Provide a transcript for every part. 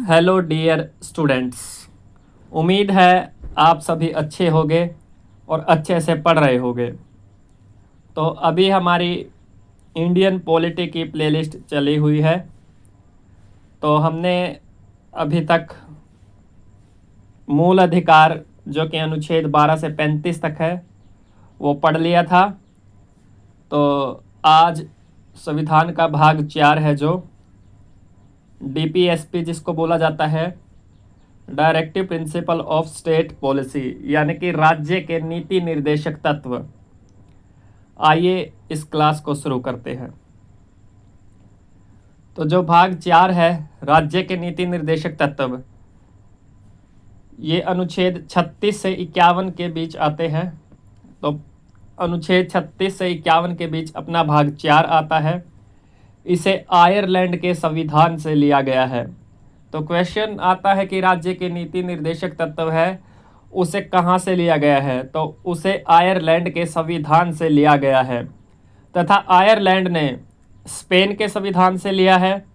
Hello dear students. उम्मीद है आप सभी अच्छे होंगे और अच्छे से पढ़ रहे होंगे। तो अभी हमारी इंडियन पॉलिटी की प्लेलिस्ट चली हुई है। तो हमने अभी तक मूल अधिकार जो कि अनुच्छेद 12 से 35 तक है वो पढ़ लिया था। तो आज संविधान का भाग 4 है जो डीपीएसपी जिसको बोला जाता है, directive principle of state policy, यानी कि राज्य के नीति निर्देशक तत्व। आइए इस क्लास को शुरू करते हैं। तो जो भाग 4 है राज्य के नीति निर्देशक तत्व, ये अनुच्छेद 36 से 51 के बीच आते हैं। तो अनुच्छेद 36 से 51 के बीच अपना भाग 4 आता है। इसे आयरलैंड के संविधान से लिया गया है। तो क्वेश्चन आता है कि राज्य के नीति निर्देशक तत्व है उसे कहाँ से लिया गया है, तो उसे आयरलैंड के संविधान से लिया गया है तथा आयरलैंड ने स्पेन के संविधान से लिया है।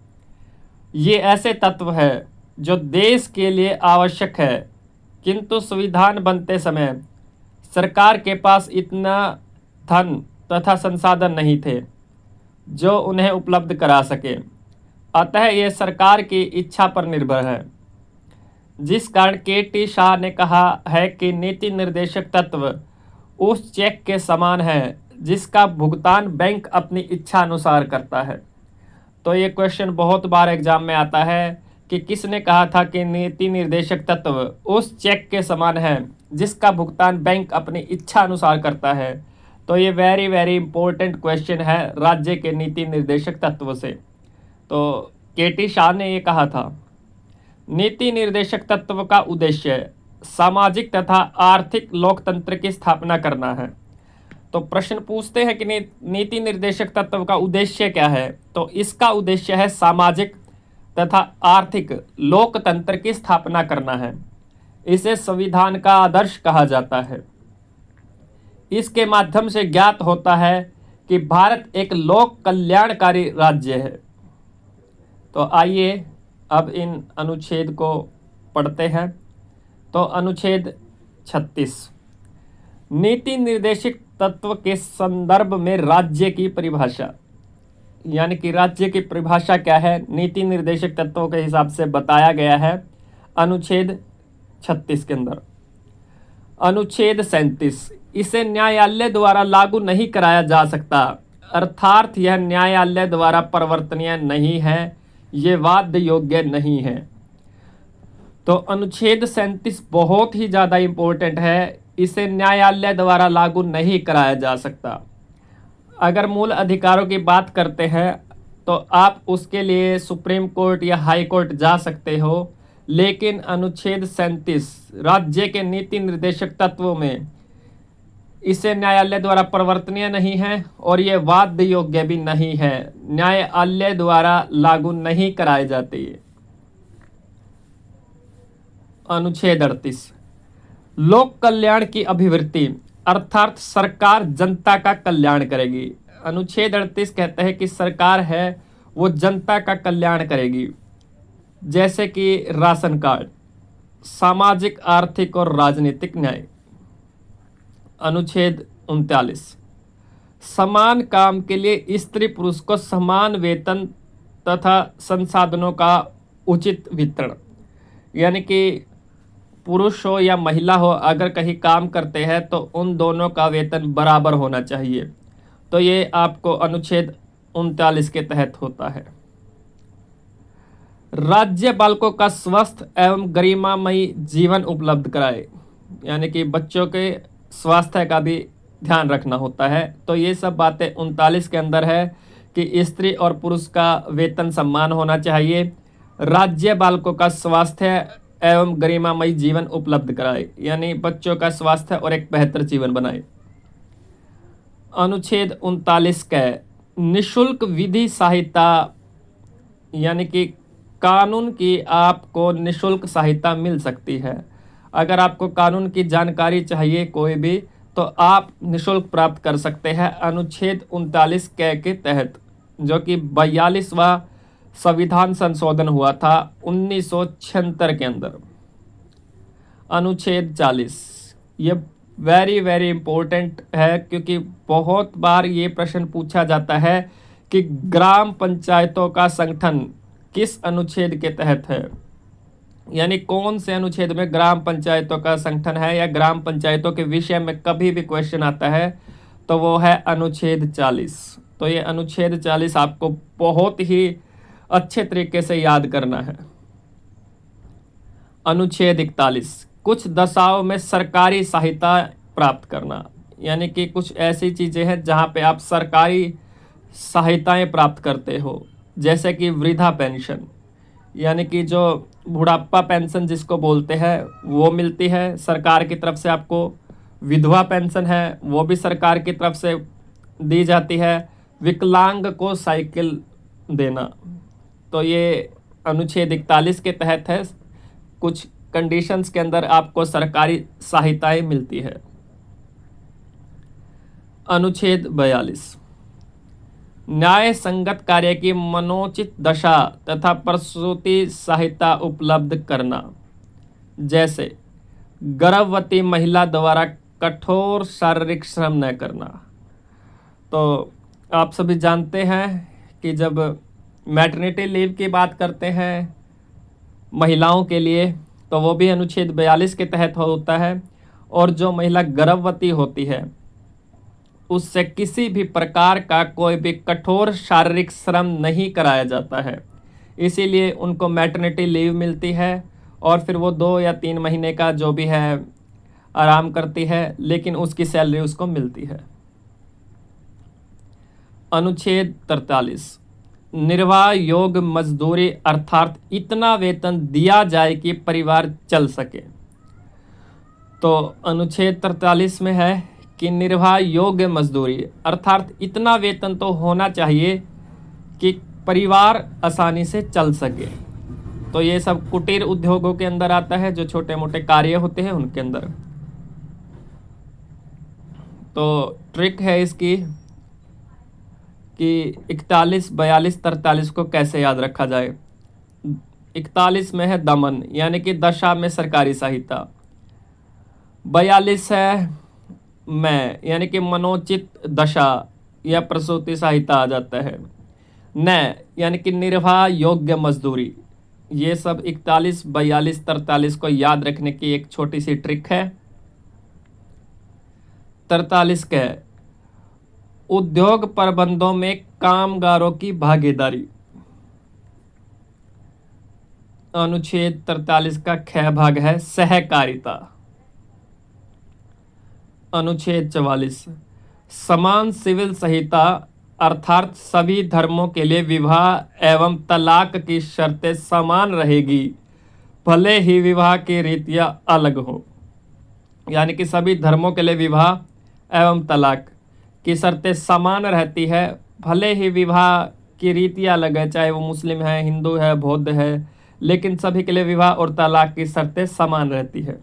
ये ऐसे तत्व है जो देश के लिए आवश्यक है, किंतु संविधान बनते समय सरकार के पास इतना धन तथा संसाधन नहीं थे जो उन्हें उपलब्ध करा सके। अतः यह सरकार की इच्छा पर निर्भर है, जिस कारण के.टी. शाह ने कहा है कि नीति निर्देशक तत्व उस चेक के समान है जिसका भुगतान बैंक अपनी इच्छा अनुसार करता है। तो ये क्वेश्चन बहुत बार एग्जाम में आता है कि किसने कहा था कि नीति निर्देशक तत्व उस चेक के समान है जिसका भुगतान बैंक अपनी इच्छा अनुसार करता है। तो ये वेरी इंपॉर्टेंट क्वेश्चन है राज्य के नीति निर्देशक तत्व से। तो के.टी. शाह ने ये कहा था, नीति निर्देशक तत्व का उद्देश्य सामाजिक तथा आर्थिक लोकतंत्र की स्थापना करना है। तो प्रश्न पूछते हैं कि नीति निर्देशक तत्व का उद्देश्य क्या है, तो इसका उद्देश्य है सामाजिक तथा आर्थिक लोकतंत्र की स्थापना करना है। इसे संविधान का आदर्श कहा जाता है। इसके माध्यम से ज्ञात होता है कि भारत एक लोक कल्याणकारी राज्य है। तो आइए अब इन अनुच्छेद को पढ़ते हैं। तो अनुच्छेद 36 नीति निर्देशक तत्व के संदर्भ में राज्य की परिभाषा, यानी कि राज्य की परिभाषा क्या है नीति निर्देशक तत्वों के हिसाब से बताया गया है अनुच्छेद 36 के अंदर। अनुच्छेद 37 इसे न्यायालय द्वारा लागू नहीं कराया जा सकता, अर्थात यह न्यायालय द्वारा परिवर्तनीय नहीं है, ये वाद्य योग्य नहीं है। तो अनुच्छेद 37 बहुत ही ज़्यादा इम्पोर्टेंट है, इसे न्यायालय द्वारा लागू नहीं कराया जा सकता। अगर मूल अधिकारों की बात करते हैं तो आप उसके लिए सुप्रीम कोर्ट या हाई कोर्ट जा सकते हो, लेकिन अनुच्छेद 37 राज्य के नीति निर्देशक तत्वों में इसे न्यायालय द्वारा परिवर्तनीय नहीं है और ये वाद्य योग्य भी नहीं है, न्यायालय द्वारा लागू नहीं कराए जाते। अनुच्छेद 38 लोक कल्याण की अभिवृत्ति, अर्थात सरकार जनता का कल्याण करेगी। अनुच्छेद 38 कहते हैं कि सरकार है वो जनता का कल्याण करेगी, जैसे कि राशन कार्ड, सामाजिक आर्थिक और राजनीतिक न्याय। अनुच्छेद 39 समान काम के लिए स्त्री पुरुष को समान वेतन तथा संसाधनों का उचित वितरण, यानी कि पुरुष हो या महिला हो अगर कहीं काम करते हैं तो उन दोनों का वेतन बराबर होना चाहिए। तो ये आपको अनुच्छेद 39 के तहत होता है। राज्य बालकों का स्वस्थ एवं गरिमामयी जीवन उपलब्ध कराए, यानी कि बच्चों के स्वास्थ्य का भी ध्यान रखना होता है। तो ये सब बातें 39 के अंदर है कि स्त्री और पुरुष का वेतन समान होना चाहिए, राज्य बालकों का स्वास्थ्य एवं गरिमामयी जीवन उपलब्ध कराए, यानी बच्चों का स्वास्थ्य और एक बेहतर जीवन बनाए। अनुच्छेद 39 का निशुल्क विधि सहायता, यानी कि कानून की आपको निशुल्क सहायता मिल सकती है। अगर आपको कानून की जानकारी चाहिए कोई भी तो आप निशुल्क प्राप्त कर सकते हैं अनुच्छेद 39 के तहत, जो कि 42वां संविधान संशोधन हुआ था 1976 के अंदर। अनुच्छेद 40, ये वेरी वेरी इंपॉर्टेंट है क्योंकि बहुत बार ये प्रश्न पूछा जाता है कि ग्राम पंचायतों का संगठन किस अनुच्छेद के तहत है, यानी कौन से अनुच्छेद में ग्राम पंचायतों का संगठन है, या ग्राम पंचायतों के विषय में कभी भी क्वेश्चन आता है तो वो है अनुच्छेद 40। तो ये अनुच्छेद 40 आपको बहुत ही अच्छे तरीके से याद करना है। अनुच्छेद 41, कुछ दशाओं में सरकारी सहायता प्राप्त करना, यानी कि कुछ ऐसी चीज़ें हैं जहाँ पे आप सरकारी सहायताएं प्राप्त करते हो, जैसे कि वृद्धा पेंशन, यानी कि जो बुढ़ापा पेंशन जिसको बोलते हैं वो मिलती है सरकार की तरफ से आपको। विधवा पेंशन है वो भी सरकार की तरफ से दी जाती है। विकलांग को साइकिल देना, तो ये अनुच्छेद 41 के तहत है। कुछ कंडीशंस के अंदर आपको सरकारी सहायताएं मिलती है। अनुच्छेद 42, न्याय संगत कार्य की मनोचित दशा तथा प्रसूति सहायता उपलब्ध करना, जैसे गर्भवती महिला द्वारा कठोर शारीरिक श्रम न करना। तो आप सभी जानते हैं कि जब मैटरनिटी लीव की बात करते हैं महिलाओं के लिए तो वो भी अनुच्छेद 42 के तहत होता है। और जो महिला गर्भवती होती है उससे किसी भी प्रकार का कोई भी कठोर शारीरिक श्रम नहीं कराया जाता है, इसीलिए उनको मैटरनिटी लीव मिलती है और फिर वो 2 या 3 महीने का जो भी है आराम करती है, लेकिन उसकी सैलरी उसको मिलती है। अनुच्छेद 43, निर्वाह योग्य मजदूरी अर्थात इतना वेतन दिया जाए कि परिवार चल सके। तो अनुच्छेद 43 में है कि निर्वाह योग्य मजदूरी अर्थात इतना वेतन तो होना चाहिए कि परिवार आसानी से चल सके। तो ये सब कुटीर उद्योगों के अंदर आता है, जो छोटे मोटे कार्य होते हैं उनके अंदर। तो ट्रिक है इसकी कि 41, 42, 43 को कैसे याद रखा जाए। 41 में है दमन, यानी कि दशा में सरकारी सहायता। 42 है मैं, यानी कि मनोचित दशा या प्रसूति सहायता आ जाता है। न, यानी कि निर्वाह योग्य मजदूरी। ये सब 41, 42, 43 को याद रखने की एक छोटी सी ट्रिक है। 43 का है उद्योग प्रबंधों में कामगारों की भागीदारी। अनुच्छेद 43 का ख भाग है सहकारिता। अनुच्छेद 44, समान सिविल संहिता अर्थात सभी धर्मों के लिए विवाह एवं तलाक की शर्तें समान रहेगी, भले ही विवाह की रीतियां अलग हो। यानी कि सभी धर्मों के लिए विवाह एवं तलाक की शर्तें समान रहती है, भले ही विवाह की रीतियां अलग है, चाहे वो मुस्लिम है, हिंदू है, बौद्ध है, लेकिन सभी के लिए विवाह और तलाक की शर्तें समान रहती है।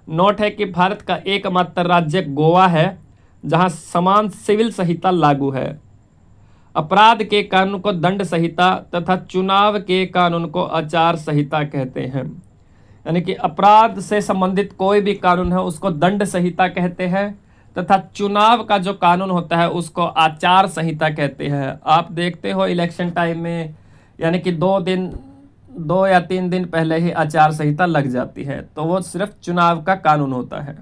नोट है कि भारत का एकमात्र राज्य गोवा है जहां समान सिविल संहिता लागू है। अपराध के कानून को दंड संहिता तथा चुनाव के कानून को आचार संहिता कहते हैं। यानी कि अपराध से संबंधित कोई भी कानून है उसको दंड संहिता कहते हैं, तथा चुनाव का जो कानून होता है उसको आचार संहिता कहते हैं। आप देखते हो इलेक्शन टाइम में, यानी कि 2 या 3 दिन पहले ही आचार संहिता लग जाती है, तो वो सिर्फ चुनाव का कानून होता है।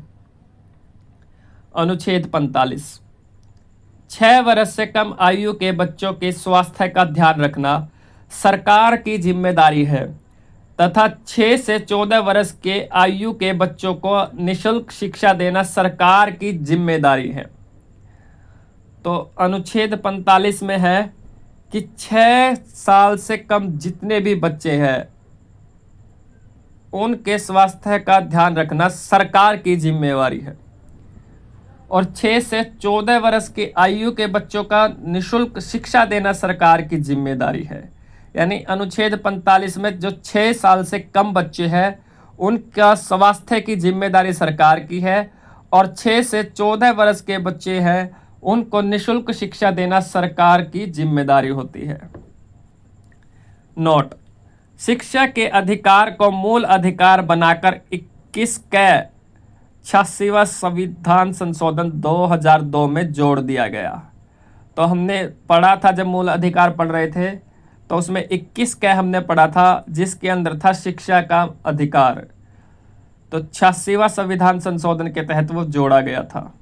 अनुच्छेद 45, 6 वर्ष से कम आयु के बच्चों के स्वास्थ्य का ध्यान रखना सरकार की जिम्मेदारी है तथा 6 से 14 वर्ष के आयु के बच्चों को निःशुल्क शिक्षा देना सरकार की जिम्मेदारी है। तो अनुच्छेद 45 में है कि 6 साल से कम जितने भी बच्चे हैं उनके स्वास्थ्य का ध्यान रखना सरकार की जिम्मेवारी है, और 6 से 14 वर्ष की आयु के बच्चों का निःशुल्क शिक्षा देना सरकार की जिम्मेदारी है। यानी अनुच्छेद 45 में जो 6 साल से कम बच्चे हैं उनका स्वास्थ्य की जिम्मेदारी सरकार की है, और 6 से 14 वर्ष के बच्चे हैं उनको निःशुल्क शिक्षा देना सरकार की जिम्मेदारी होती है। नोट, शिक्षा के अधिकार को मूल अधिकार बनाकर 21 के 86वां संविधान संशोधन 2002 में जोड़ दिया गया। तो हमने पढ़ा था, जब मूल अधिकार पढ़ रहे थे तो उसमें 21 के हमने पढ़ा था, जिसके अंदर था शिक्षा का अधिकार। तो 86वां संविधान संशोधन के तहत वो जोड़ा गया था।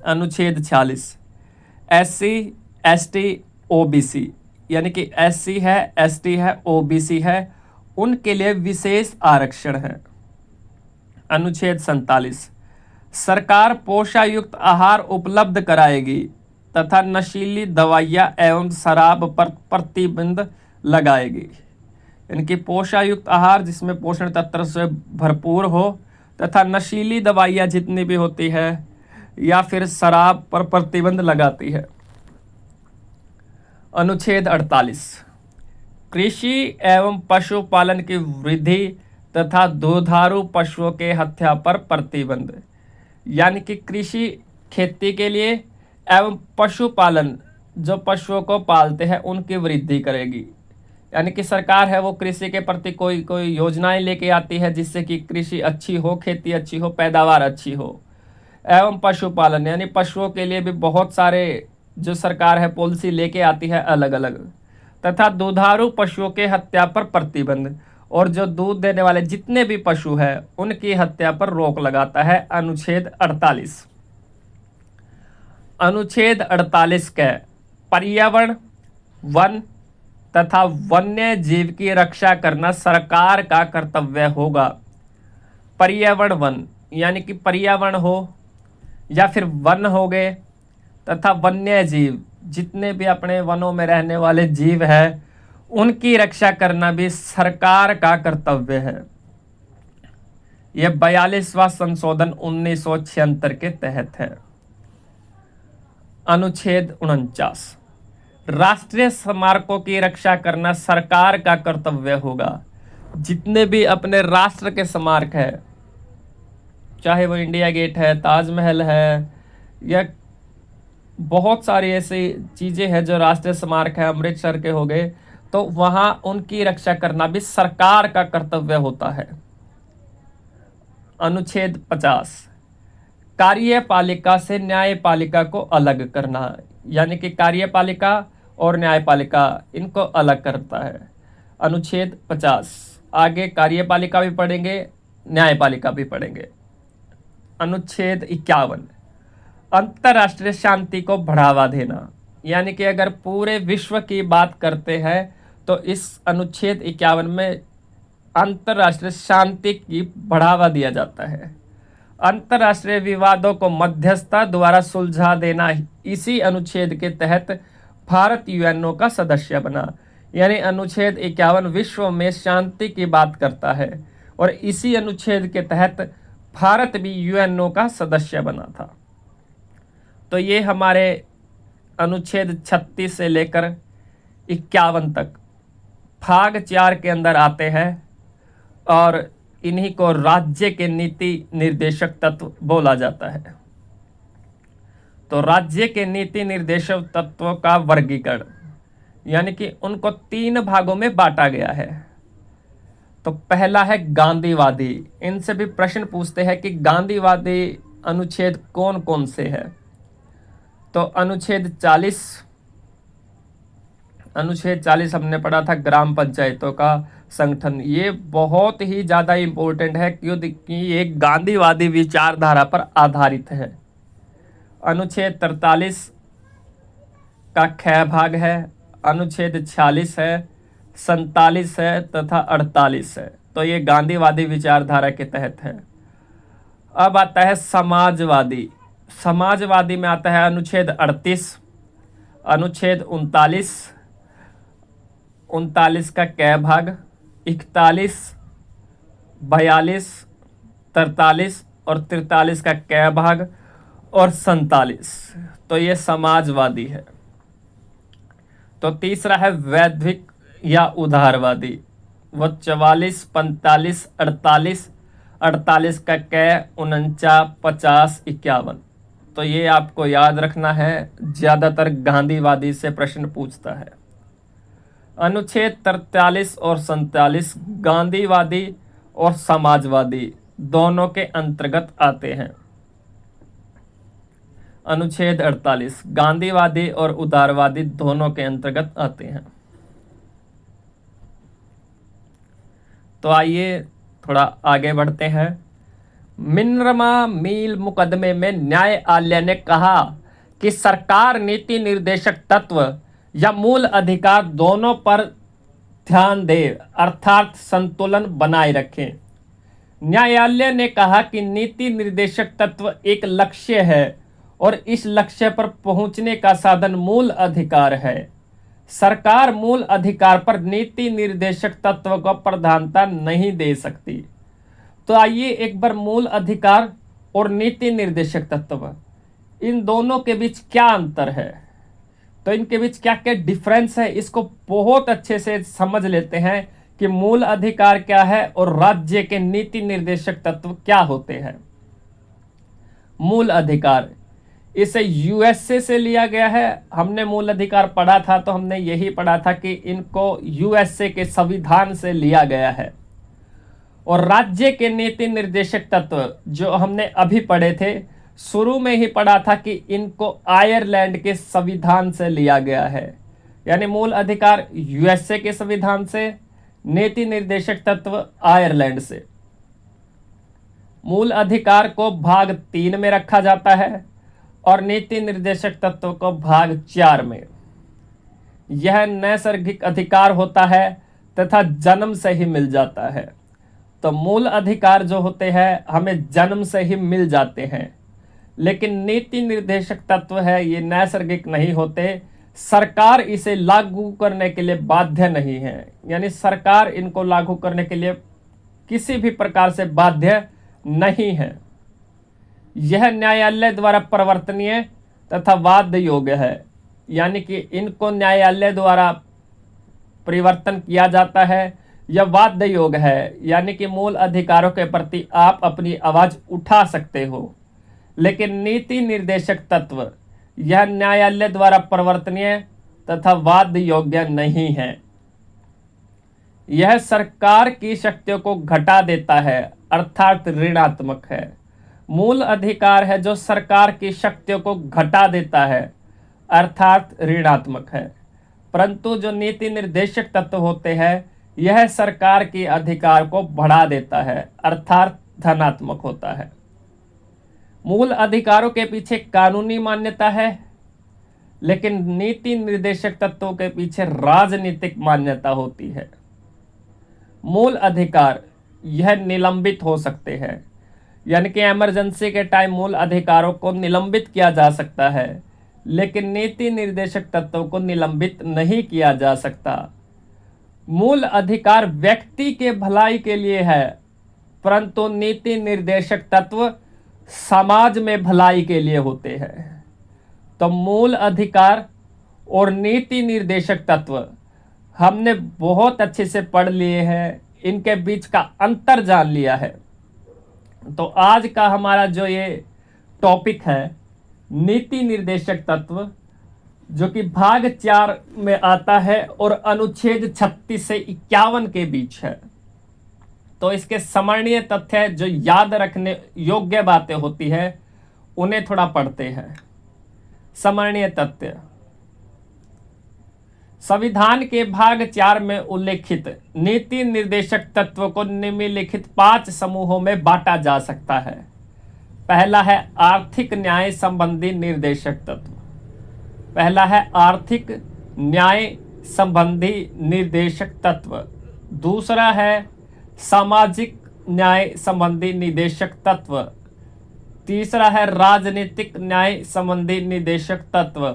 अनुच्छेद 46, SC ST OBC, यानी कि SC है, ST है, OBC है, उनके लिए विशेष आरक्षण है। अनुच्छेद 47, सरकार पोषायुक्त आहार उपलब्ध कराएगी तथा नशीली दवाइयाँ एवं शराब पर प्रतिबंध लगाएगी। यानी कि पोषायुक्त आहार जिसमें पोषण तत्व से भरपूर हो, तथा नशीली दवाइयाँ जितनी भी होती है या फिर शराब पर प्रतिबंध लगाती है। अनुच्छेद 48, कृषि एवं पशुपालन की वृद्धि तथा दुधारू पशुओं के हत्या पर प्रतिबंध। यानी कि कृषि खेती के लिए एवं पशुपालन, जो पशुओं को पालते हैं उनकी वृद्धि करेगी। यानी कि सरकार है वो कृषि के प्रति कोई योजनाएं लेके आती है जिससे कि कृषि अच्छी हो, खेती अच्छी हो, पैदावार अच्छी हो। एवं पशुपालन यानी पशुओं के लिए भी बहुत सारे जो सरकार है पॉलिसी लेके आती है अलग अलग। तथा दुधारू पशुओं के हत्या पर प्रतिबंध, और जो दूध देने वाले जितने भी पशु हैं उनकी हत्या पर रोक लगाता है। अनुच्छेद 48। अनुच्छेद 48 के पर्यावरण, वन तथा वन्य जीव की रक्षा करना सरकार का कर्तव्य होगा। पर्यावरण, वन यानी कि पर्यावरण हो या फिर वन हो गए, तथा वन्य जीव जितने भी अपने वनों में रहने वाले जीव हैं उनकी रक्षा करना भी सरकार का कर्तव्य है। यह 42वां संशोधन 1976 के तहत है। अनुच्छेद 49, राष्ट्रीय स्मारकों की रक्षा करना सरकार का कर्तव्य होगा। जितने भी अपने राष्ट्र के स्मारक है, चाहे वो इंडिया गेट है, ताजमहल है, या बहुत सारी ऐसी चीज़ें हैं जो राष्ट्रीय स्मारक है, अमृतसर के हो गए, तो वहाँ उनकी रक्षा करना भी सरकार का कर्तव्य होता है। अनुच्छेद 50, कार्यपालिका से न्यायपालिका को अलग करना। यानी कि कार्यपालिका और न्यायपालिका इनको अलग करता है। अनुच्छेद 50। आगे कार्यपालिका भी पढ़ेंगे, न्यायपालिका भी पढ़ेंगे। अनुच्छेद 51, अंतर्राष्ट्रीय शांति को बढ़ावा देना। यानी कि अगर पूरे विश्व की बात करते हैं तो इस अनुच्छेद 51 में अंतर्राष्ट्रीय शांति की बढ़ावा दिया जाता है। अंतर्राष्ट्रीय विवादों को मध्यस्थता द्वारा सुलझा देना। इसी अनुच्छेद के तहत भारत यूएनओ का सदस्य बना। यानी अनुच्छेद 51 विश्व में शांति की बात करता है और इसी अनुच्छेद के तहत भारत भी यूएनओ का सदस्य बना था। तो ये हमारे अनुच्छेद 36 से लेकर 51 तक भाग 4 के अंदर आते हैं और इन्हीं को राज्य के नीति निर्देशक तत्व बोला जाता है। तो राज्य के नीति निर्देशक तत्वों का वर्गीकरण, यानी कि उनको 3 भागों में बांटा गया है। तो पहला है गांधीवादी। इनसे भी प्रश्न पूछते हैं कि गांधीवादी अनुच्छेद कौन कौन से है। तो अनुच्छेद 40 हमने पढ़ा था, ग्राम पंचायतों का संगठन। ये बहुत ही ज़्यादा इम्पोर्टेंट है क्योंकि ये गांधीवादी विचारधारा पर आधारित है। अनुच्छेद 43 का ख भाग है, अनुच्छेद 46 है, 47 है तथा 48 है। तो ये गांधीवादी विचारधारा के तहत है। अब आता है समाजवादी। समाजवादी में आता है अनुच्छेद 38, अनुच्छेद 39 का क भाग, 41, 42, 43 और 43 का क भाग और 47। तो ये समाजवादी है। तो तीसरा है वैश्विक या उदारवादी। वो 44, 45, 48 का क, 49, 50, 51। तो ये आपको याद रखना है, ज़्यादातर गांधीवादी से प्रश्न पूछता है। अनुच्छेद 43 और 47 गांधीवादी और समाजवादी दोनों के अंतर्गत आते हैं। अनुच्छेद 48 गांधीवादी और उदारवादी दोनों के अंतर्गत आते हैं। तो आइए थोड़ा आगे बढ़ते हैं। मिनरमा मील मुकदमे में न्यायालय ने कहा कि सरकार नीति निर्देशक तत्व या मूल अधिकार दोनों पर ध्यान दे, अर्थात संतुलन बनाए रखें। न्यायालय ने कहा कि नीति निर्देशक तत्व एक लक्ष्य है और इस लक्ष्य पर पहुंचने का साधन मूल अधिकार है। सरकार मूल अधिकार पर नीति निर्देशक तत्व को प्रधानता नहीं दे सकती। तो आइए एक बार मूल अधिकार और नीति निर्देशक तत्व, इन दोनों के बीच क्या अंतर है, तो इनके बीच क्या क्या डिफरेंस है, इसको बहुत अच्छे से समझ लेते हैं कि मूल अधिकार क्या है और राज्य के नीति निर्देशक तत्व क्या होते हैं। मूल अधिकार, इसे यूएसए से लिया गया है। हमने मूल अधिकार पढ़ा था तो हमने यही पढ़ा था कि इनको यूएसए के संविधान से लिया गया है। और राज्य के नीति निर्देशक तत्व जो हमने अभी पढ़े थे, शुरू में ही पढ़ा था कि इनको आयरलैंड के संविधान से लिया गया है। यानी मूल अधिकार यूएसए के संविधान से, नीति निर्देशक तत्व आयरलैंड से। मूल अधिकार को भाग 3 में रखा जाता है और नीति निर्देशक तत्व को भाग 4 में। यह नैसर्गिक अधिकार होता है तथा जन्म से ही मिल जाता है। तो मूल अधिकार जो होते हैं हमें जन्म से ही मिल जाते हैं, लेकिन नीति निर्देशक तत्व है ये नैसर्गिक नहीं होते। सरकार इसे लागू करने के लिए बाध्य नहीं है, यानी सरकार इनको लागू करने के लिए किसी भी प्रकार से बाध्य नहीं है। यह न्यायालय द्वारा परिवर्तनीय तथा वाद योग्य है, यानी कि इनको न्यायालय द्वारा परिवर्तन किया जाता है। यह वाद योग्य है, यानी कि मूल अधिकारों के प्रति आप अपनी आवाज उठा सकते हो। लेकिन नीति निर्देशक तत्व यह न्यायालय द्वारा परिवर्तनीय तथा वाद योग्य नहीं है। यह सरकार की शक्तियों को घटा देता है, अर्थात ऋणात्मक है। मूल अधिकार है जो सरकार की शक्तियों को घटा देता है, अर्थात ऋणात्मक है। परंतु जो नीति निर्देशक तत्व होते हैं यह सरकार के अधिकार को बढ़ा देता है, अर्थात धनात्मक होता है। मूल अधिकारों के पीछे कानूनी मान्यता है, लेकिन नीति निर्देशक तत्वों के पीछे राजनीतिक मान्यता होती है। मूल अधिकार यह निलंबित हो सकते हैं, यानी कि इमरजेंसी के टाइम मूल अधिकारों को निलंबित किया जा सकता है, लेकिन नीति निर्देशक तत्वों को निलंबित नहीं किया जा सकता। मूल अधिकार व्यक्ति के भलाई के लिए है, परंतु नीति निर्देशक तत्व समाज में भलाई के लिए होते हैं। तो मूल अधिकार और नीति निर्देशक तत्व हमने बहुत अच्छे से पढ़ लिए हैं, इनके बीच का अंतर जान लिया है। तो आज का हमारा जो ये टॉपिक है नीति निर्देशक तत्व, जो कि भाग 4 में आता है और अनुच्छेद 36 से 51 के बीच है। तो इसके स्मरणीय तथ्य जो याद रखने योग्य बातें होती है उन्हें थोड़ा पढ़ते हैं। स्मरणीय तथ्य, संविधान के भाग 4 में उल्लेखित नीति निर्देशक तत्व को निम्नलिखित 5 समूहों में बांटा जा सकता है। पहला है आर्थिक न्याय संबंधी निर्देशक तत्व। पहला है आर्थिक न्याय संबंधी निर्देशक तत्व। दूसरा है सामाजिक न्याय संबंधी निर्देशक तत्व। तीसरा है राजनीतिक न्याय संबंधी निर्देशक तत्व।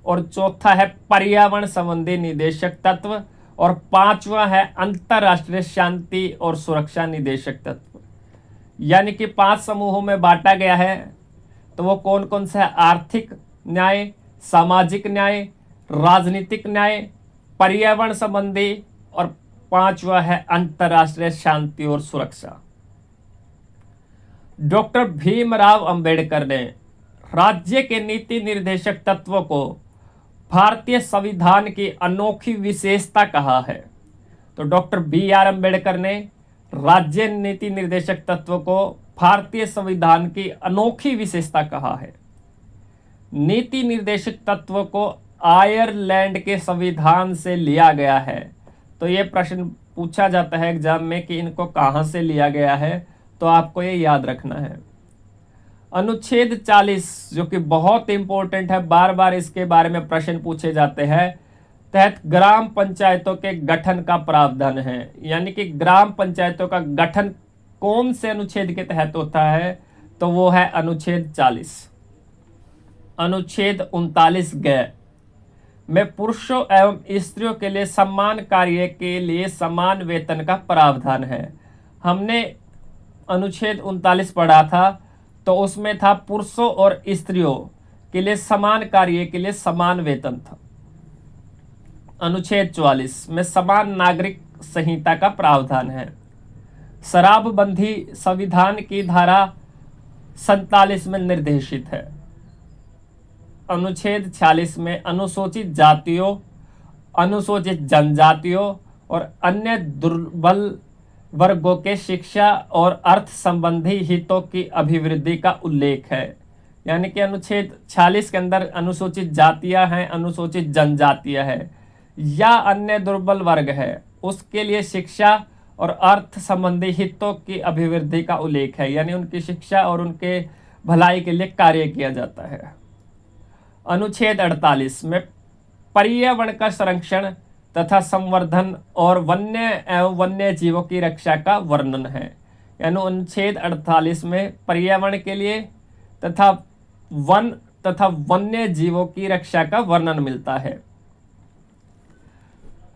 और चौथा है पर्यावरण संबंधी निर्देशक तत्व। और पांचवा है अंतरराष्ट्रीय शांति और सुरक्षा निर्देशक तत्व। यानी कि 5 समूहों में बांटा गया है। तो वो कौन कौन से है? आर्थिक न्याय, सामाजिक न्याय, राजनीतिक न्याय, पर्यावरण संबंधी और पांचवा है अंतरराष्ट्रीय शांति और सुरक्षा। डॉक्टर भीमराव अंबेडकर ने राज्य के नीति निर्देशक तत्वों को भारतीय संविधान की अनोखी विशेषता कहा है? तो डॉक्टर बी आर अम्बेडकर ने राज्य नीति निर्देशक तत्व को भारतीय संविधान की अनोखी विशेषता कहा है। नीति निर्देशक तत्व को आयरलैंड के संविधान से लिया गया है। तो ये प्रश्न पूछा जाता है एग्जाम में कि इनको कहाँ से लिया गया है, तो आपको ये याद रखना है। अनुच्छेद 40 जो कि बहुत इंपॉर्टेंट है, बार बार इसके बारे में प्रश्न पूछे जाते हैं, तहत ग्राम पंचायतों के गठन का प्रावधान है। यानी कि ग्राम पंचायतों का गठन कौन से अनुच्छेद के तहत होता है? तो वो है अनुच्छेद 40। अनुच्छेद 39 ग में पुरुषों एवं स्त्रियों के लिए समान कार्य के लिए समान वेतन का प्रावधान है। हमने अनुच्छेद 39 पढ़ा था, तो उसमें था पुरुषों और स्त्रियों के लिए समान कार्य के लिए समान वेतन था। अनुच्छेद 44 में समान नागरिक संहिता का प्रावधान है। शराबबंदी संविधान की धारा 47 में निर्देशित है। अनुच्छेद 46 में अनुसूचित जातियों, अनुसूचित जनजातियों और अन्य दुर्बल वर्गों के शिक्षा और अर्थ संबंधी हितों की अभिवृद्धि का उल्लेख है। यानी कि अनुच्छेद 46 के अंदर अनुसूचित जातियां हैं, अनुसूचित जनजातियां हैं या अन्य दुर्बल वर्ग है, उसके लिए शिक्षा और अर्थ संबंधी हितों की अभिवृद्धि का उल्लेख है। यानी उनकी शिक्षा और उनके भलाई के लिए कार्य किया जाता है। अनुच्छेद 48 में पर्यावरण का संरक्षण तथा संवर्धन और वन्य एवं वन्य जीवों की रक्षा का वर्णन है। यानी अनुच्छेद 48 में पर्यावरण के लिए तथा वन्य जीवों की रक्षा का वर्णन मिलता है।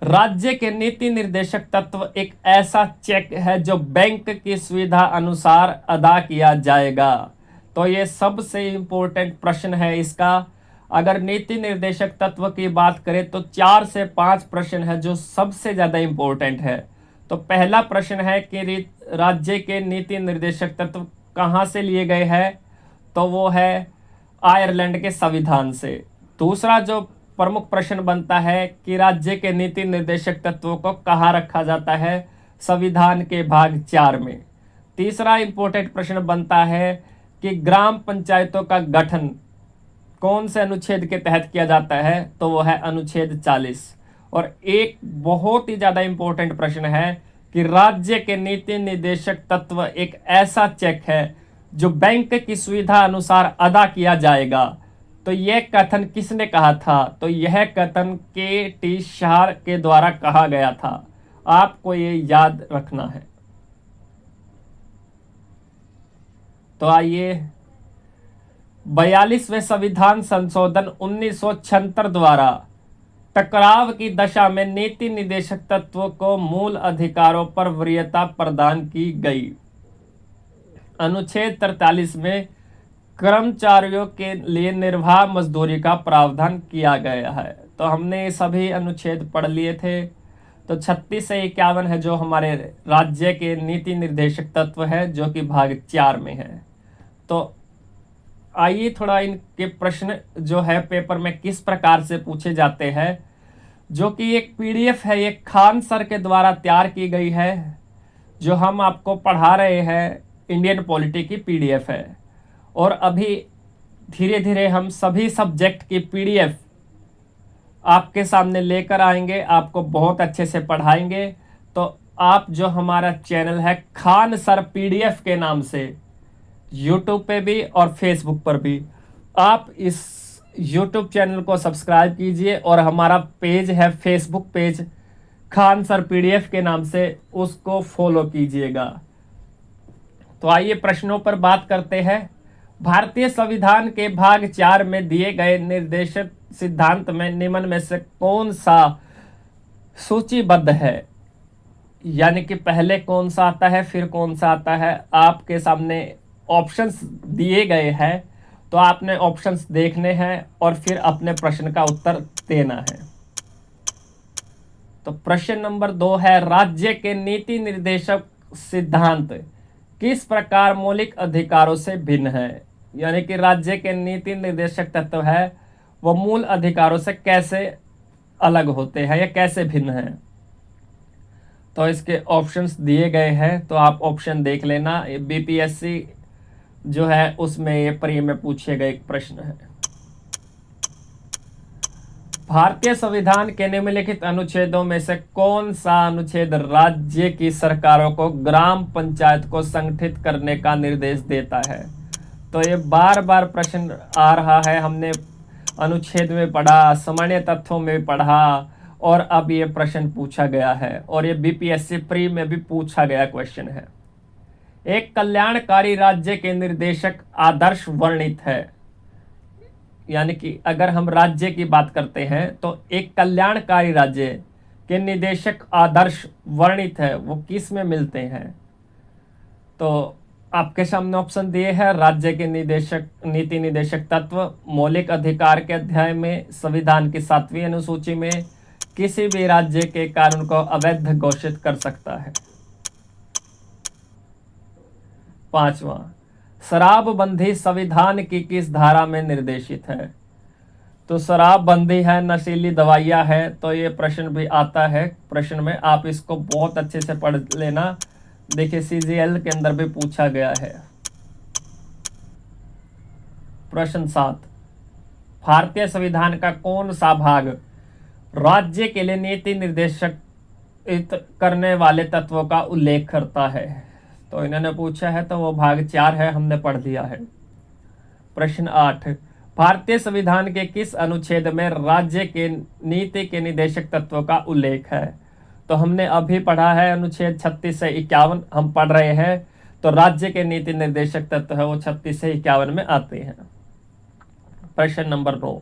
राज्य के नीति निर्देशक तत्व एक ऐसा चेक है जो बैंक की सुविधा अनुसार अदा किया जाएगा। तो ये सबसे इंपॉर्टेंट प्रश्न है इसका। अगर नीति निर्देशक तत्व की बात करें तो 4 से 5 प्रश्न है जो सबसे ज़्यादा इंपॉर्टेंट है। तो पहला प्रश्न है कि राज्य के नीति निर्देशक तत्व कहाँ से लिए गए हैं? तो वो है आयरलैंड के संविधान से। दूसरा जो प्रमुख प्रश्न बनता है कि राज्य के नीति निर्देशक तत्वों को कहाँ रखा जाता है? संविधान के भाग 4 में। तीसरा इंपॉर्टेंट प्रश्न बनता है कि ग्राम पंचायतों का गठन कौन से अनुच्छेद के तहत किया जाता है? तो वो है अनुच्छेद 40। और एक बहुत ही ज़्यादा इंपॉर्टेंट प्रश्न है कि राज्य के नीति निर्देशक तत्व एक ऐसा चेक है जो बैंक की सुविधा अनुसार अदा किया जाएगा। तो यह कथन किसने कहा था? तो यह कथन के.टी. शाह के द्वारा कहा गया था। आपको ये याद रखना है। तो आइए 42वें संविधान संशोधन 1976 द्वारा टकराव की दशा में नीति निर्देशक तत्वों को मूल अधिकारों पर वरीयता प्रदान की गई। अनुच्छेद 43 में कर्मचारियों के लिए निर्वाह मजदूरी का प्रावधान किया गया है। तो हमने सभी अनुच्छेद पढ़ लिए थे। तो 36 से 51 है जो हमारे राज्य के नीति निर्देशक तत्व है, जो कि भाग 4 में है। तो आइए थोड़ा इनके प्रश्न जो है पेपर में किस प्रकार से पूछे जाते हैं, जो कि एक पीडीएफ है, ये खान सर के द्वारा तैयार की गई है, जो हम आपको पढ़ा रहे हैं। इंडियन पॉलिटी की पीडीएफ है और अभी धीरे धीरे हम सभी सब्जेक्ट की पीडीएफ आपके सामने लेकर आएंगे, आपको बहुत अच्छे से पढ़ाएंगे। तो आप जो हमारा चैनल है खान सर पीडीएफ के नाम से यूट्यूब पे भी और फेसबुक पर भी, आप इस यूट्यूब चैनल को सब्सक्राइब कीजिए और हमारा पेज है Facebook page Khan sir PDF के नाम से, उसको फॉलो कीजिएगा। तो आइए प्रश्नों पर बात करते हैं। भारतीय संविधान के भाग 4 में दिए गए निर्देशित सिद्धांत में निम्न में से कौन सा सूचीबद्ध है? यानी कि पहले कौन सा आता है फिर कौन सा आता है। आपके सामने ऑप्शंस दिए गए हैं, तो आपने ऑप्शंस देखने हैं और फिर अपने प्रश्न का उत्तर देना है। तो प्रश्न नंबर 2 है, राज्य के नीति निर्देशक सिद्धांत किस प्रकार मौलिक अधिकारों से भिन्न है? यानी कि राज्य के नीति निर्देशक तत्व है वो मूल अधिकारों से कैसे अलग होते हैं या कैसे भिन्न हैं। तो इसके ऑप्शंस दिए गए हैं, तो आप ऑप्शन देख लेना। बीपीएससी जो है उसमें ये प्री में पूछे गए एक प्रश्न है। भारतीय संविधान के निम्नलिखित अनुच्छेदों में से कौन सा अनुच्छेद राज्य की सरकारों को ग्राम पंचायत को संगठित करने का निर्देश देता है। तो ये बार बार प्रश्न आ रहा है, हमने अनुच्छेद में पढ़ा, सामान्य तथ्यों में पढ़ा, और अब ये प्रश्न पूछा गया है, और ये बीपीएससी प्री में भी पूछा गया क्वेश्चन है। एक कल्याणकारी राज्य के निर्देशक आदर्श वर्णित है। यानी कि अगर हम राज्य की बात करते हैं तो एक कल्याणकारी राज्य के निदेशक आदर्श वर्णित है, वो किस में मिलते हैं। तो आपके सामने ऑप्शन दिए हैं, राज्य के निदेशक नीति निदेशक तत्व, मौलिक अधिकार के अध्याय में, संविधान की 7वीं अनुसूची में, किसी भी राज्य के कानून को अवैध घोषित कर सकता है। 5वां, शराबबंदी संविधान की किस धारा में निर्देशित है। तो शराबबंदी है, नशीली दवाइयां है, तो ये प्रश्न भी आता है प्रश्न में, आप इसको बहुत अच्छे से पढ़ लेना। देखिए सीजीएल के अंदर भी पूछा गया है। प्रश्न 7, भारतीय संविधान का कौन सा भाग राज्य के लिए नीति निर्देशक करने वाले तत्वों का उल्लेख करता है। तो इन्होंने पूछा है, तो वो भाग 4 है, हमने पढ़ लिया है। प्रश्न 8, भारतीय संविधान के किस अनुच्छेद में राज्य के नीति के निदेशक तत्वों का उल्लेख है। तो हमने अभी पढ़ा है अनुच्छेद 36 से 51 हम पढ़ रहे हैं, तो राज्य के नीति निर्देशक तत्व है वो 36 से 51 में आते हैं। प्रश्न नंबर 9,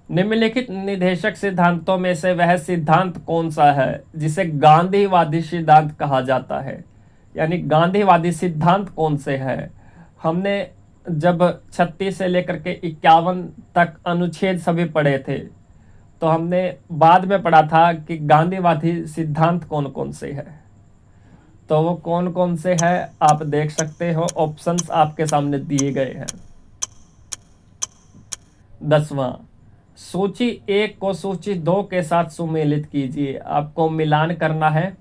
निम्नलिखित निदेशक सिद्धांतों में से वह सिद्धांत कौन सा है जिसे गांधीवादी सिद्धांत कहा जाता है। यानी गांधीवादी सिद्धांत कौन से हैं। हमने जब 36 से लेकर के 51 तक अनुच्छेद सभी पढ़े थे, तो हमने बाद में पढ़ा था कि गांधीवादी सिद्धांत कौन कौन से हैं। तो वो कौन कौन से हैं आप देख सकते हो, ऑप्शंस आपके सामने दिए गए हैं। 10वां, सूची 1 को सूची 2 के साथ सुमेलित कीजिए। आपको मिलान करना है।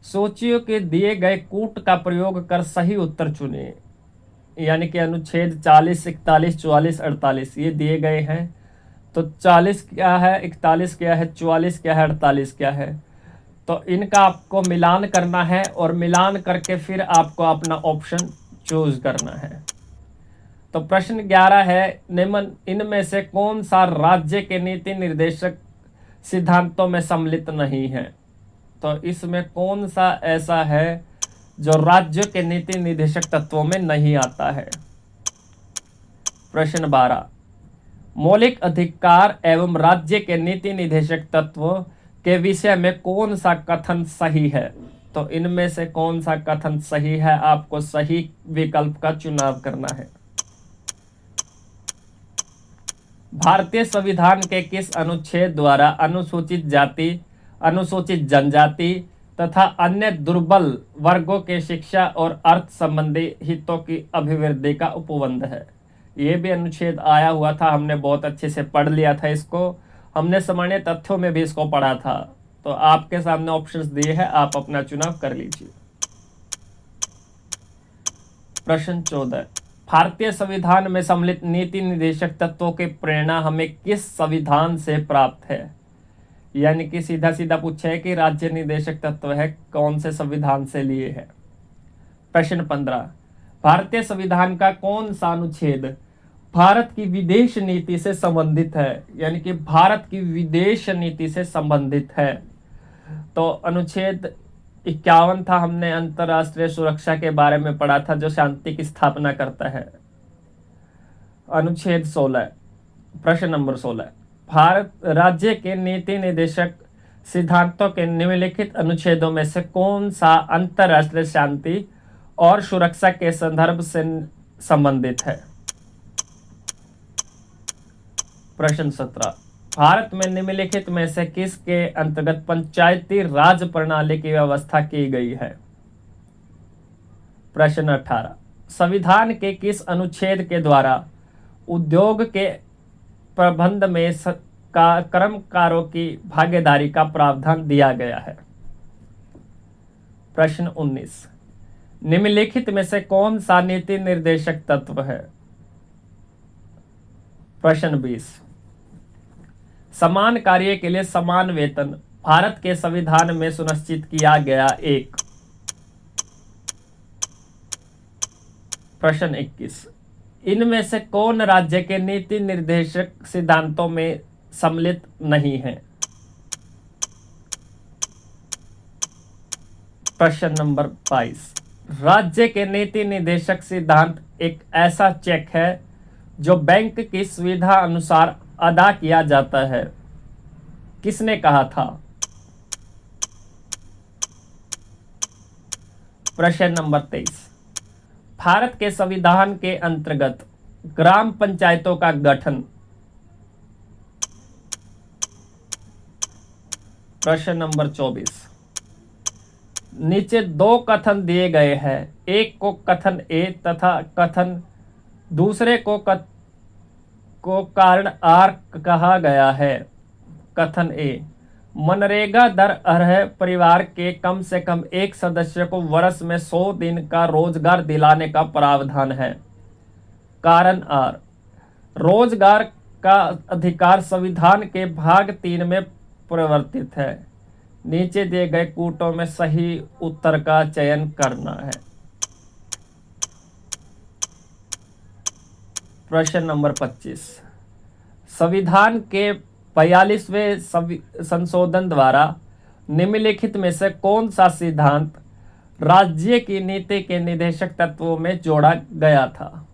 सूचियों के दिए गए कूट का प्रयोग कर सही उत्तर चुनिए। यानी कि अनुच्छेद 40, 41, 44, 48 ये दिए गए हैं। तो 40 क्या है, 41 क्या है, 44 क्या है, 48 क्या है। तो इनका आपको मिलान करना है, और मिलान करके फिर आपको अपना ऑप्शन चूज करना है। तो प्रश्न 11 है, निम्न इनमें से कौन सा राज्य के नीति निर्देशक सिद्धांतों में सम्मिलित नहीं है। तो इसमें कौन सा ऐसा है जो राज्य के नीति निर्देशक तत्वों में नहीं आता है। प्रश्न 12, मौलिक अधिकार एवं राज्य के नीति निर्देशक तत्वों के विषय में कौन सा कथन सही है। तो इनमें से कौन सा कथन सही है, आपको सही विकल्प का चुनाव करना है। भारतीय संविधान के किस अनुच्छेद द्वारा अनुसूचित जाति, अनुसूचित जनजाति तथा अन्य दुर्बल वर्गों के शिक्षा और अर्थ संबंधी हितों की अभिवृद्धि का उपबंध है। ये भी अनुच्छेद आया हुआ था, हमने बहुत अच्छे से पढ़ लिया था इसको, हमने सामान्य तथ्यों में भी इसको पढ़ा था। तो आपके सामने ऑप्शंस दिए हैं, आप अपना चुनाव कर लीजिए। प्रश्न 14, भारतीय संविधान में सम्मिलित नीति निर्देशक तत्वों की प्रेरणा हमें किस संविधान से प्राप्त है। यानी कि सीधा सीधा पूछा है कि राज्य निर्देशक तत्व है कौन से संविधान से लिए है। प्रश्न 15, भारतीय संविधान का कौन सा अनुच्छेद भारत की विदेश नीति से संबंधित है। यानी कि भारत की विदेश नीति से संबंधित है। तो अनुच्छेद 51 था, हमने अंतरराष्ट्रीय सुरक्षा के बारे में पढ़ा था जो शांति की स्थापना करता है। अनुच्छेद 16, प्रश्न नंबर 16, भारत राज्य के नीति निर्देशक सिद्धांतों के निम्नलिखित अनुच्छेदों में से कौन सा अंतरराष्ट्रीय शांति और सुरक्षा के संदर्भ से संबंधित है। प्रश्न 17, भारत में निम्नलिखित में से किसके अंतर्गत पंचायती राज प्रणाली की व्यवस्था की गई है। प्रश्न 18, संविधान के किस अनुच्छेद के द्वारा उद्योग के प्रबंध में कर्मकारों की भागीदारी का प्रावधान दिया गया है। प्रश्न 19, निम्नलिखित में से कौन सा नीति निर्देशक तत्व है? प्रश्न 20, समान कार्य के लिए समान वेतन भारत के संविधान में सुनिश्चित किया गया एक। प्रश्न 21, इनमें से कौन राज्य के नीति निर्देशक सिद्धांतों में सम्मिलित नहीं है? प्रश्न नंबर 22, राज्य के नीति निर्देशक सिद्धांत एक ऐसा चेक है जो बैंक की सुविधा अनुसार अदा किया जाता है। किसने कहा था? प्रश्न नंबर 23, भारत के संविधान के अंतर्गत ग्राम पंचायतों का गठन। प्रश्न नंबर 24, नीचे दो कथन दिए गए हैं, एक को कथन ए तथा कथन दूसरे को कारण आर कहा गया है। कथन ए, मनरेगा दर हर परिवार के कम से कम एक सदस्य को वर्ष में 100 दिन का रोजगार दिलाने का प्रावधान है। कारण आर, रोजगार का अधिकार संविधान के भाग 3 में प्रवर्तित है। नीचे दिए गए कूटों में सही उत्तर का चयन करना है। प्रश्न नंबर 25, संविधान के 42वें संशोधन द्वारा निम्नलिखित में से कौन सा सिद्धांत राज्य की नीति के निर्देशक तत्वों में जोड़ा गया था?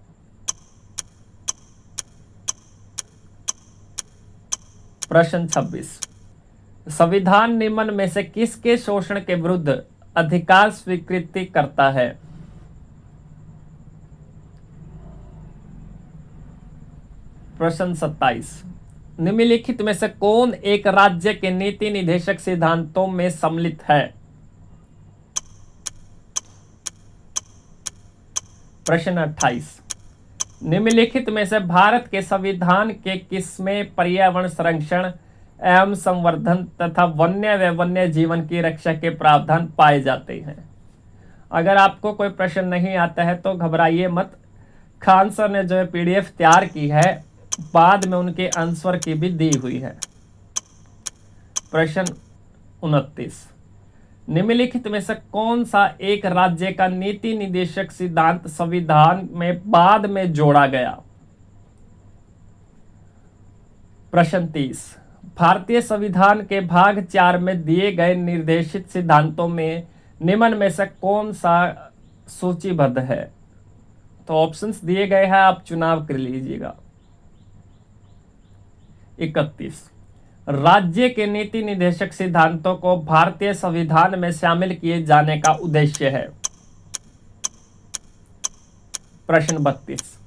प्रश्न 26, संविधान निम्न में से किसके शोषण के विरुद्ध अधिकार स्वीकृति करता है? प्रश्न 27, निम्नलिखित में से कौन एक राज्य के नीति निर्देशक सिद्धांतों में सम्मिलित है? प्रश्न 28, निम्नलिखित में से भारत के संविधान के किसमें पर्यावरण संरक्षण एवं संवर्धन तथा वन्य व वन्य जीवन की रक्षा के प्रावधान पाए जाते हैं? अगर आपको कोई प्रश्न नहीं आता है तो घबराइए मत। खान सर ने जो पीडीएफ तैयार की है बाद में उनके आंसर की भी दी हुई है। प्रश्न 29, निम्नलिखित में से कौन सा एक राज्य का नीति निर्देशक सिद्धांत संविधान में बाद में जोड़ा गया? प्रश्न 30, भारतीय संविधान के भाग 4 में दिए गए निर्देशित सिद्धांतों में निम्न में से कौन सा सूचीबद्ध है? तो ऑप्शंस दिए गए हैं, आप चुनाव कर लीजिएगा। 31, राज्य के नीति निर्देशक सिद्धांतों को भारतीय संविधान में शामिल किए जाने का उद्देश्य है। प्रश्न 32,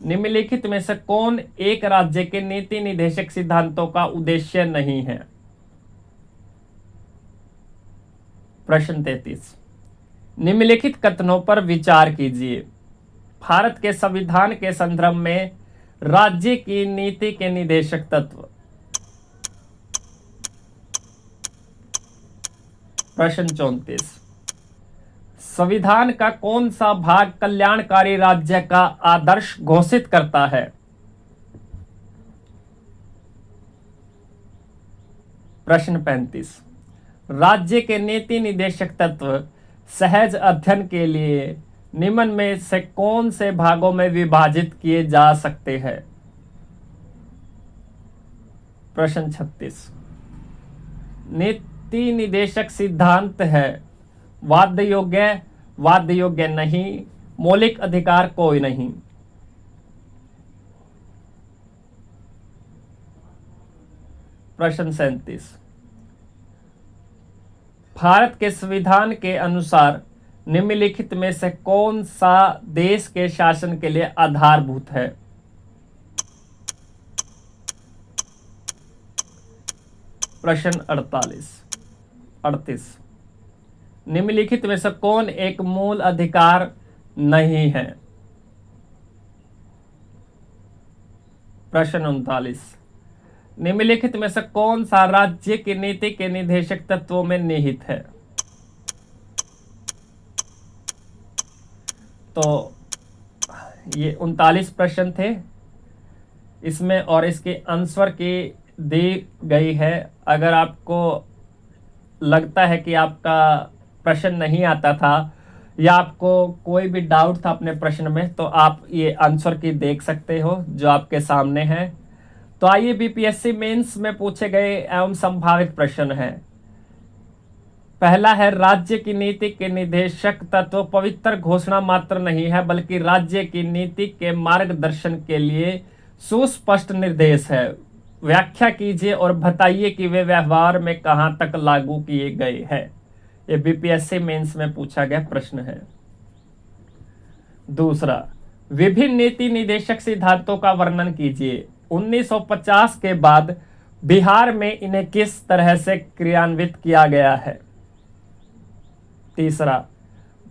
निम्नलिखित में से कौन एक राज्य के नीति निर्देशक सिद्धांतों का उद्देश्य नहीं है? प्रश्न 33, निम्नलिखित कथनों पर विचार कीजिए। भारत के संविधान के संदर्भ में राज्य की नीति के निर्देशक तत्व। प्रश्न 34, संविधान का कौन सा भाग कल्याणकारी राज्य का आदर्श घोषित करता है? प्रश्न 35, राज्य के नीति निर्देशक तत्व सहज अध्ययन के लिए निम्न में से कौन से भागों में विभाजित किए जा सकते हैं? प्रश्न 36, नीति निर्देशक सिद्धांत है वाद्य योग्य नहीं, मौलिक अधिकार कोई नहीं। प्रश्न 37, भारत के संविधान के अनुसार निम्नलिखित में से कौन सा देश के शासन के लिए आधारभूत है? प्रश्न 38, निम्नलिखित में से कौन एक मूल अधिकार नहीं है? प्रश्न 39, निम्नलिखित में से कौन सा राज्य की नीति के निदेशक तत्वों में निहित है? तो ये 39 प्रश्न थे इसमें, और इसके आंसर की दी गई है। अगर आपको लगता है कि आपका प्रश्न नहीं आता था या आपको कोई भी डाउट था अपने प्रश्न में, तो आप ये आंसर की देख सकते हो जो आपके सामने है। तो आइए बीपीएससी मेंस में पूछे गए एवं संभावित प्रश्न हैं। पहला है, राज्य की नीति के निदेशक तत्व पवित्र घोषणा मात्र नहीं है बल्कि राज्य की नीति के मार्गदर्शन के लिए सुस्पष्ट निर्देश है। व्याख्या कीजिए और बताइए कि वे व्यवहार में कहां तक लागू किए गए हैं। ये बीपीएससी मेंस में पूछा गया प्रश्न है। दूसरा, विभिन्न नीति निदेशक सिद्धांतों का वर्णन कीजिए। 1950 के बाद बिहार में इन्हें किस तरह से क्रियान्वित किया गया है। तीसरा,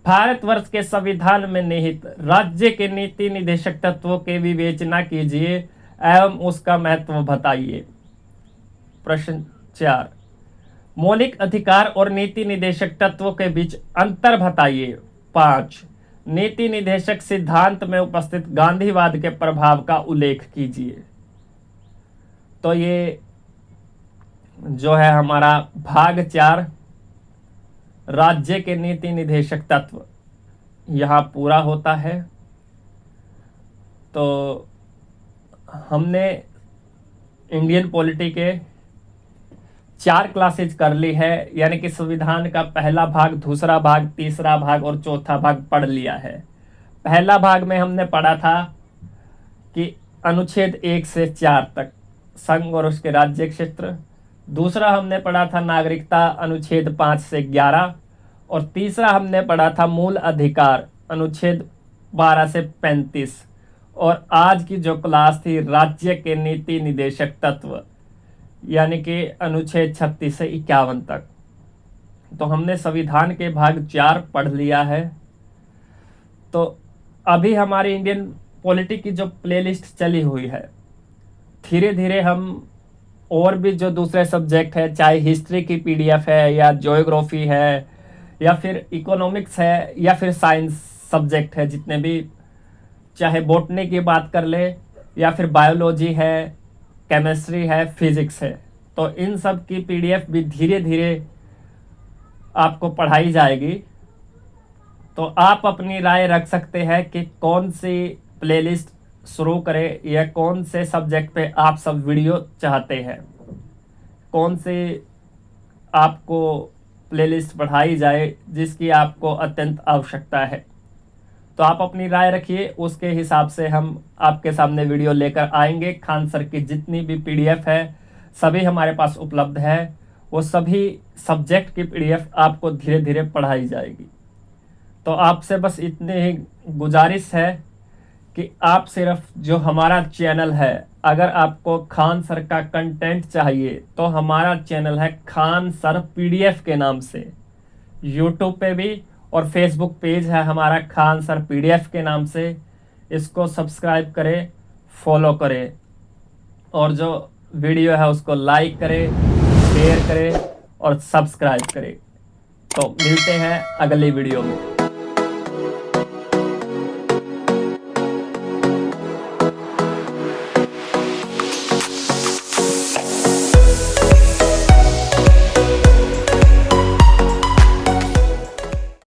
भारतवर्ष के संविधान में निहित राज्य के नीति निदेशक तत्वों की विवेचना कीजिए एवं उसका महत्व बताइए। प्रश्न 4, मौलिक अधिकार और नीति निदेशक तत्वों के बीच अंतर बताइए। 5, नीति निदेशक सिद्धांत में उपस्थित गांधीवाद के प्रभाव का उल्लेख कीजिए। तो ये जो है हमारा भाग 4 राज्य के नीति निदेशक तत्व यहाँ पूरा होता है। तो हमने इंडियन पॉलिटी के 4 क्लासेज कर ली है, यानी कि संविधान का पहला भाग, दूसरा भाग, तीसरा भाग और चौथा भाग पढ़ लिया है। पहला भाग में हमने पढ़ा था कि अनुच्छेद 1 से 4 तक संघ और उसके राज्य क्षेत्र। दूसरा हमने पढ़ा था नागरिकता अनुच्छेद 5 से 11, और तीसरा हमने पढ़ा था मूल अधिकार अनुच्छेद 12 से 35, और आज की जो क्लास थी राज्य के नीति निदेशक तत्व यानी कि अनुच्छेद 36 से 51 तक। तो हमने संविधान के भाग 4 पढ़ लिया है। तो अभी हमारी इंडियन पॉलिटी की जो प्लेलिस्ट चली हुई है, धीरे धीरे हम और भी जो दूसरे सब्जेक्ट है, चाहे हिस्ट्री की पीडीएफ है या ज्योग्राफी है या फिर इकोनॉमिक्स है या फिर साइंस सब्जेक्ट है, जितने भी, चाहे बॉटनी की बात कर ले या फिर बायोलॉजी है, केमिस्ट्री है, फिजिक्स है, तो इन सब की पीडीएफ भी धीरे धीरे आपको पढ़ाई जाएगी। तो आप अपनी राय रख सकते हैं कि कौन सी प्लेलिस्ट शुरू करें या कौन से सब्जेक्ट पे आप सब वीडियो चाहते हैं, कौन से आपको प्लेलिस्ट पढ़ाई जाए जिसकी आपको अत्यंत आवश्यकता है। तो आप अपनी राय रखिए, उसके हिसाब से हम आपके सामने वीडियो लेकर आएंगे। खान सर की जितनी भी पीडीएफ है सभी हमारे पास उपलब्ध है, वो सभी सब्जेक्ट की पीडीएफ आपको धीरे धीरे पढ़ाई जाएगी। तो आपसे बस इतनी ही गुजारिश है कि आप सिर्फ जो हमारा चैनल है, अगर आपको खान सर का कंटेंट चाहिए तो हमारा चैनल है खान सर पीडीएफ के नाम से, यूट्यूब पे भी, और फेसबुक पेज है हमारा खान सर पीडीएफ के नाम से। इसको सब्सक्राइब करें, फॉलो करें, और जो वीडियो है उसको लाइक करें, शेयर करें और सब्सक्राइब करें। तो मिलते हैं अगली वीडियो में।